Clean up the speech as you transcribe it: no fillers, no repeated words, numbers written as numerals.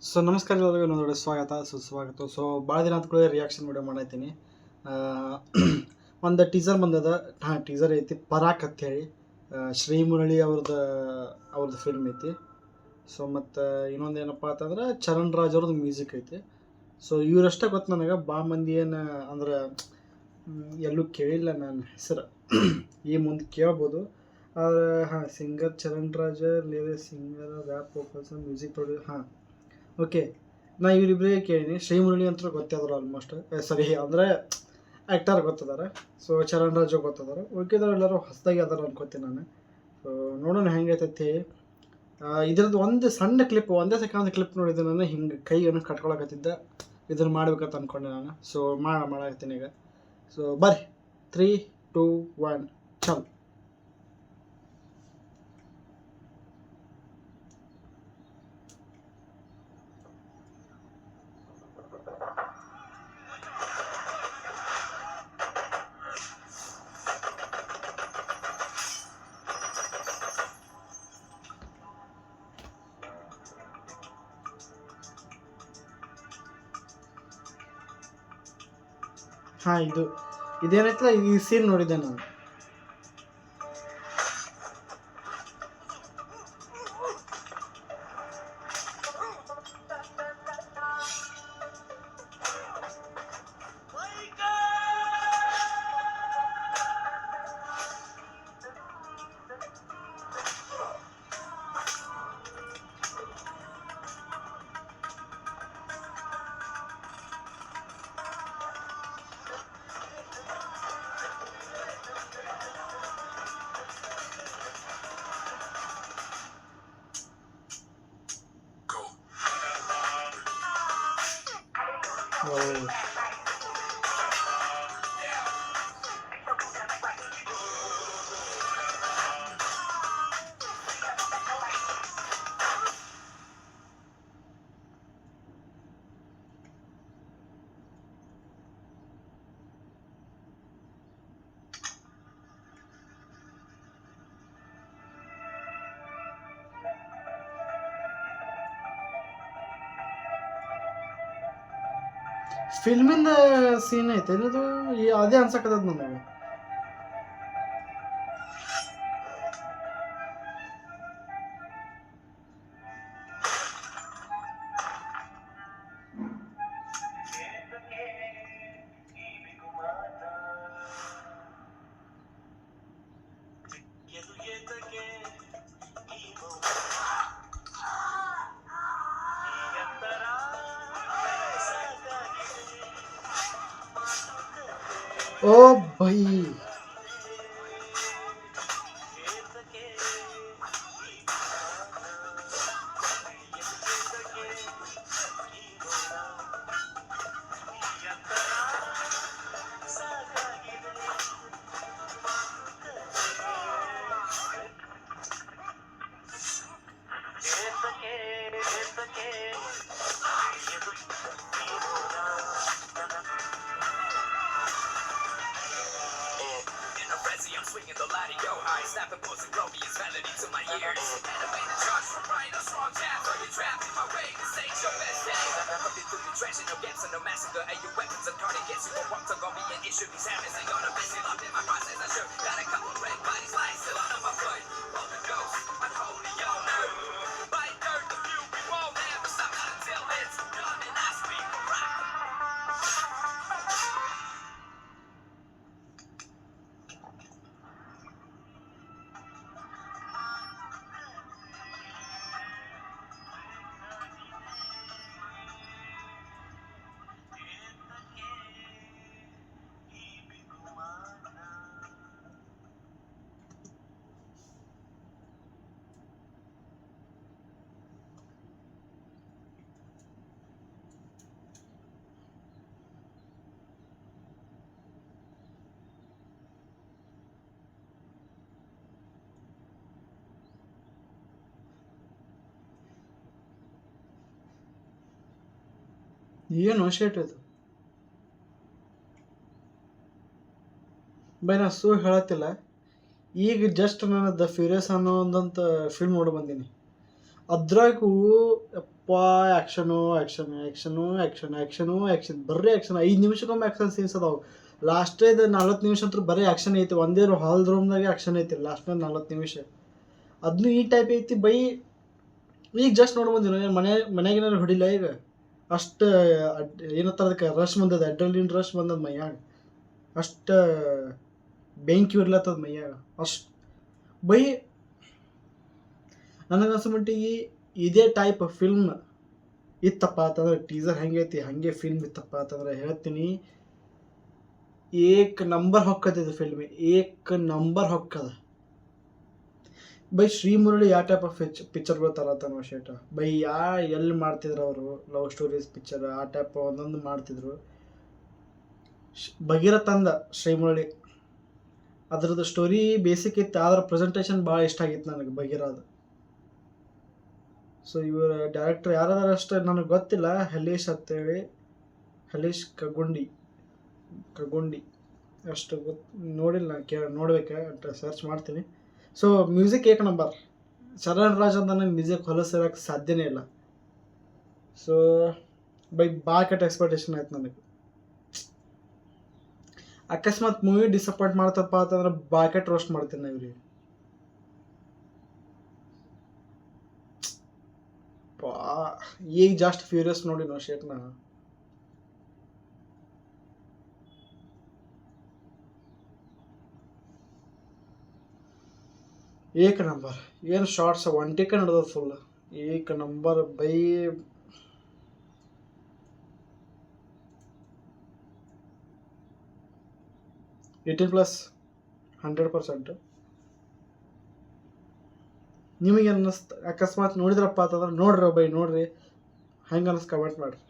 So ನಮಸ್ಕಾರ ಎಲ್ಲರಿಗೂ ಇನ್ನೊಂದು ಸ್ವಾಗತ ಸುಸ್ವಾಗತ. ಸೊ ಭಾಳ ದಿನ ಆದ ಕೂಡ ರಿಯಾಕ್ಷನ್ ವಿಡಿಯೋ ಮಾಡತ್ತೀನಿ. ಒಂದು ಟೀಸರ್ ಬಂದದ. ಟೀಸರ್ ಐತಿ ಪರಾಕ್ ಅಂತೇಳಿ. ಶ್ರೀ ಮುರಳಿ ಅವ್ರದ್ದು ಫಿಲ್ಮ್ ಐತಿ. ಸೊ ಮತ್ತು ಇನ್ನೊಂದು ಏನಪ್ಪ ಅಂತಂದ್ರೆ ಚರಣ್ ರಾಜ್ ಅವ್ರದ್ದು ಮ್ಯೂಸಿಕ್ ಐತಿ. ಸೊ ಇವರಷ್ಟೇ ಗೊತ್ತು ನನಗೆ. ಭಾಳ ಮಂದಿ ಏನು ಅಂದ್ರೆ ಎಲ್ಲೂ ಕೇಳಿಲ್ಲ ನನ್ನ ಹೆಸರು. ಈ ಮುಂದೆ ಕೇಳ್ಬೋದು. Singer Charan Raj, singer, rap vocals, music produce. Okay, ನಾ ಇವರಿಬ್ಬರೇ ಕೇಳೀನಿ. ಶ್ರೀ ಮುರಳಿ ಅಂತ ಗೊತ್ತಾದ್ರು ಆಲ್ಮೋಸ್ಟ್. ಸರಿ ಅಂದರೆ ಆ್ಯಕ್ಟರ್ ಗೊತ್ತದಾರೆ. ಸೊ ಚರಣ್ ರಾಜು ಗೊತ್ತದಾರೆ. ಉಳ್ಕಿದವ್ರು ಎಲ್ಲರೂ ಹೊಸದಾಗಿ ಅದಾರ ಅನ್ಕೋತೀನಿ ನಾನು. ಸೊ ನೋಡೋಣ ಹೆಂಗೈತೈತಿ. ಇದ್ರದ್ದು ಒಂದು ಸಣ್ಣ ಕ್ಲಿಪ್, ಒಂದೇ ಸೆಕೆಂಡ್ ಕ್ಲಿಪ್ ನೋಡಿದ್ದೆ ನಾನು. ಹಿಂಗೆ ಕೈಯನ್ನು ಕಟ್ಕೊಳಕತ್ತಿದ್ದೆ. ಇದನ್ನು ಮಾಡ್ಬೇಕಂತ ಅಂದ್ಕೊಂಡೆ ನಾನು. ಸೊ ಮಾಡಾಕತ್ತೀನಿ ಈಗ. ಸೊ ಬರ್ರಿ, 3, 2, 1 ಚಲ್. ಇದೇನೈತಲ್ಲ, ಈ ಸೀನ್ ನೋಡಿದ್ದೆ ನಾನು. ಫಿಲ್ಮಿಂದ ಸೀನ್ ಐತೆ ಇದು. ಅದೇ ಅನ್ಸಕತ್ತದ ನನಗೆ. ओ भाई, I'm swinging the lighty go high, snapping pose and glorious melody to my ears. Elevate the charge from right on strong jazz. Are you trapped in my way? This ain't your best day. Nothing to be trashing, no gaps and no massacre. And your weapons and targets, you don't want to go be an issue. These habits ain't gonna mess you up in my process. I sure got a couple red bodies lying still under my foot. Holy Ghost, I'm holy on earth. Bite dirt, the few we won't never stop until it's done and I speak right. ಏನು ಶೇಟ್ ಇದು by. ನಾ ಹೇಳತ್ತಿಲ್ಲ. ಈಗ just ನಾನು the furious ಅನ್ನೋ ಒಂದಂತ film ನೋಡಿ ಬಂದೀನಿ. ಅದ್ರಾಗೂ ಯಪ್ಪ action ಬರೀ ಆ್ಯಕ್ಷನ್ 5 ನಿಮಿಷಕ್ಕೊಮ್ಮೆ ಆ್ಯಕ್ಷನ್ ಸೀನ್ಸ್ ಅದಾವೆ. ಲಾಸ್ಟೇದು 40 ನಿಮಿಷ ಅಂತೂ ಬರೀ ಆ್ಯಕ್ಷನ್ ಐತಿ. ಒಂದೇ ಹಾಲ್ ರೂಮ್ದಾಗೆ ಆ್ಯಕ್ಷನ್ ಐತಿ ಲಾಸ್ಟ್ನಾಗ 40 ನಿಮಿಷ. ಅದನ್ನು ಈ ಟೈಪ್ ಐತಿ ಬೈ. ಈಗ ಜಸ್ಟ್ ನೋಡ್ಬಂದಿನ ಮನೆಯಾಗೇನಾರು ಹೊಡಿಲ್ಲ ಈಗ. ಅಷ್ಟು ಏನತ್ತಾರ ಅದಕ್ಕೆ ರಶ್ ಬಂದದ, ಅಡ್ರಲಿನ್ ರಶ್ ಬಂದದ ಮೈಯಾಗ. ಅಷ್ಟು ಬೆಂಕಿ ಇರ್ಲತ್ತದ ಮೈಯಾಗ ಅಷ್ಟು ಬೈ. ನನಗನ್ಸಮಟ್ಟಿಗೆ ಇದೇ ಟೈಪ್ ಫಿಲ್ಮ್ ಇತ್ತಪ್ಪ ಅಂತಂದ್ರೆ, ಟೀಸರ್ ಹೆಂಗೈತಿ ಹಾಗೆ ಫಿಲ್ಮ್ ಇತ್ತಪ್ಪ ಅಂತಂದ್ರೆ ಹೇಳ್ತೀನಿ, ಏಕ್ ನಂಬರ್ ಹೊಕ್ಕದ ಇದು ಫಿಲ್ಮ್, ಏಕ್ ನಂಬರ್ ಹೊಕ್ಕದ ಬೈ. ಶ್ರೀಮುರಳಿ ಯಾವ ಟೈಪ್ ಆಫ್ ಪಿಕ್ಚರ್ಗಳು ತರತ್ತಾನೋ ಶೇಟ ಬೈ. ಎಲ್ಲಿ ಮಾಡ್ತಿದ್ರು ಅವರು ಲವ್ ಸ್ಟೋರೀಸ್ ಪಿಕ್ಚರ್ ಆ ಟೈಪ್ ಒಂದೊಂದು ಮಾಡ್ತಿದ್ರು. ಭಗೀರಥ ಅಂದ ಶ್ರೀಮುರಳಿ, ಅದ್ರದ್ದು ಸ್ಟೋರಿ ಬೇಸಿಕ್ ಇತ್ತು, ಆದ್ರೆ ಪ್ರೆಸೆಂಟೇಷನ್ ಭಾಳ ಇಷ್ಟ ಆಗಿತ್ತು ನನಗೆ ಭಗೀರಥ. ಸೊ ಇವರ ಡೈರೆಕ್ಟರ್ ಯಾರಾದ್ರೂ ಅಷ್ಟೇ ನನಗೆ ಗೊತ್ತಿಲ್ಲ, ಹಲೀಶ್ ಅಂತೇಳಿ, ಹಲೀಶ್ ಕಗುಂಡಿ ಅಷ್ಟು ನೋಡಿಲ್ಲ ನಾನು. ನೋಡ್ಬೇಕು, ಸರ್ಚ್ ಮಾಡ್ತೀನಿ. ಸೊ ಮ್ಯೂಸಿಕ್ ಏಕ ನಂಬರ್. ಚರಣ್ ರಾಜ್ ಅಂತ ನನಗೆ ಮ್ಯೂಸಿಕ್ ಹೊಲಸಿರೋಕ್ಕೆ ಸಾಧ್ಯನೇ ಇಲ್ಲ. ಸೊ ಬೈ ಭಾಳ ಕೆಟ್ಟ ಎಕ್ಸ್ಪೆಕ್ಟೇಷನ್ ಆಯ್ತು ನನಗೆ. ಅಕಸ್ಮಾತ್ ಮೂವಿ ಡಿಸಪಾಯಿಂಟ್ ಮಾಡ್ತಪ್ಪ ಅಂತಂದ್ರೆ ಭಾಳ ಕೆಟ್ಟ ರೋಸ್ಟ್ ಮಾಡ್ತೀನಿ ನಾ ಇವ್ರಿಗೆ. ಈಗ ಜಾಸ್ಟ್ ಫ್ಯೂರಿಯಸ್ ನೋಡಿ ನಾವು ಶೇಟ್ನ. ಏಕ ನಂಬರ್. ಏನು ಶಾರ್ಟ್ಸ್ 1 ಟೇಕ ನಡೆದ ಫುಲ್ ಏಕ ನಂಬರ್ ಬೈ. 18+ 100%. ನಿಮಗೆ ಅನ್ನಿಸ್ತು ಅಕಸ್ಮಾತ್ ನೋಡಿದ್ರಪ್ಪ ಅಂತಂದ್ರೆ ನೋಡ್ರಿ ಬೈ, ನೋಡ್ರಿ ಹೆಂಗೆ ಅನ್ನಿಸ್ತು ಕಮೆಂಟ್ ಮಾಡಿರಿ.